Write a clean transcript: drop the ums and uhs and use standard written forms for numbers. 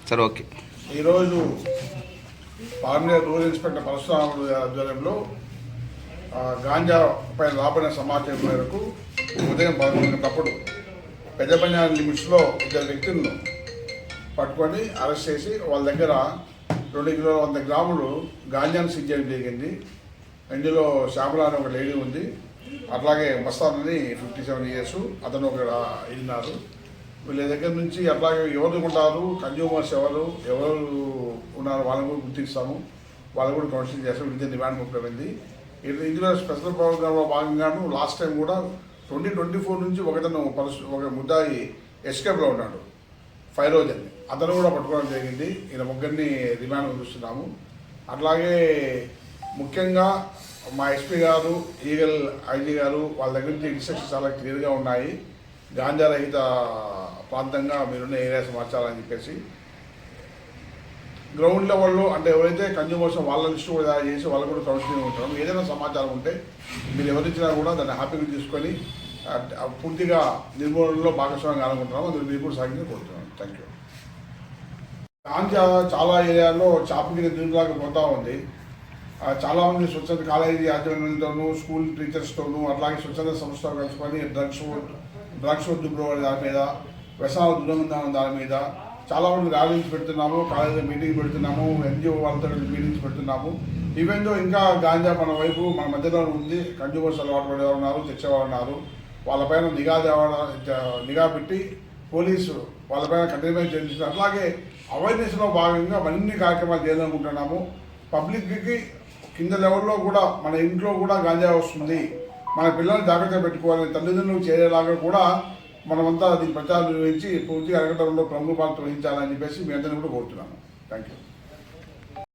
సరే ఓకే. ఈరోజు parliament rural inspector పరశురాముడు ఆధ్వర్యంలో గాంజా పైన రాబడిన సమాచారం మేరకు ఉదయం 11 గంటలప్పుడు పెద్దపంజాల లిమిట్స్లో 2 వ్యక్తులను పట్టుకొని అరెస్ట్ చేసి వాళ్ళ దగ్గర 2 కిలోల 100 గ్రాములు గాంజాను సీజ్ చేయడం జరిగింది. ఇందులో శ్యామల అని ఒక లేడీ ఉంది, అట్లాగే మస్తాన్ అని 57 ఇయర్స్ అతను ఒక ఇన్నారు. వీళ్ళ దగ్గర నుంచి అట్లాగే ఎవరు ఉంటారు, కన్జ్యూమర్స్ ఎవరు ఉన్నారు వాళ్ళని కూడా గుర్తిస్తాము, వాళ్ళు కూడా కౌన్సిలింగ్ చేస్తాం. ఇంత డిమాండ్ ముఖ్యమైంది. ఇందులో స్పెషల్ ప్రోగ్రాంలో భాగంగాను లాస్ట్ టైం కూడా 2024 నుంచి ఒక ముద్దాయి ఎస్కేప్లో ఉన్నాడు, ఫైరోజ్ అని, అతను కూడా పట్టుకోవడం జరిగింది. ఈయన ముగ్గురిని రిమాండ్ చూస్తున్నాము. అట్లాగే ముఖ్యంగా మా ఎస్పీ గారు, ఈగల్ ఐజీ గారు వాళ్ళ దగ్గర నుంచి ఇన్స్ట్రక్షన్స్ చాలా క్లియర్గా ఉన్నాయి. గాంజా రహిత ప్రాంతంగా మీరున్న ఏరియాస్ మార్చాలని చెప్పేసి గ్రౌండ్ లెవెల్లో అంటే ఎవరైతే కన్జ్యూమర్స్ వాళ్ళ లిస్టు కూడా చేసి వాళ్ళు కూడా కౌన్సిలింగ్ ఉంటారు. ఏదైనా సమాచారం ఉంటే మీరు ఎవరిచ్చినా కూడా దాన్ని హ్యాపీగా తీసుకొని పూర్తిగా నిర్మూలనలో భాగస్వామ్యం అనుకుంటున్నాము. అందులో మీరు కూడా సాగించి కోరుతున్నాను. Thank you. గాంజా చాలా ఏరియాల్లో చాపకి దీనిలాగా పోతూ ఉంది. చాలామంది స్వచ్ఛంద కాలేజీ యాజమాన్యంతోనూ, స్కూల్ టీచర్స్తోనూ, అట్లాగే స్వచ్ఛంద సంస్థలు కలుసుకొని డ్రగ్స్ వద్దు దాని మీద, వ్యసనాలు దూరంగా దాని మీద చాలామంది ర్యాలీస్ పెడుతున్నాము, కాలేజీలో మీటింగ్ పెడుతున్నాము, ఎన్జిఓ వాళ్ళతో మీటింగ్స్ పెడుతున్నాము. ఈవెన్ దో ఇంకా గాంజా మన వైపు మన మధ్యలో ఉంది. కన్జ్యూమర్స్ అలవాటు పడేవారు ఉన్నారు, తెచ్చేవారు ఉన్నారు. వాళ్ళపైన నిఘా పెట్టి పోలీసు వాళ్ళపైన కంటిన్యూస్ చేస్తున్నారు. అట్లాగే అవేర్నెస్లో భాగంగా అన్ని కార్యక్రమాలు చేయాలనుకుంటున్నాము. పబ్లిక్కి కింద లెవెల్లో కూడా మన ఇంట్లో కూడా గాంజా వస్తుంది, మన పిల్లల్ని జాగ్రత్తగా పెట్టుకోవాలని తల్లిదండ్రులు చేరేలాగా కూడా మనమంతా దీని ప్రచారం నిర్వహించి పూర్తిగా అరగటంలో ప్రముఖ పాత్ర వహించాలని చెప్పేసి మీ అందరినీ కూడా కోరుతున్నాము. Thank you.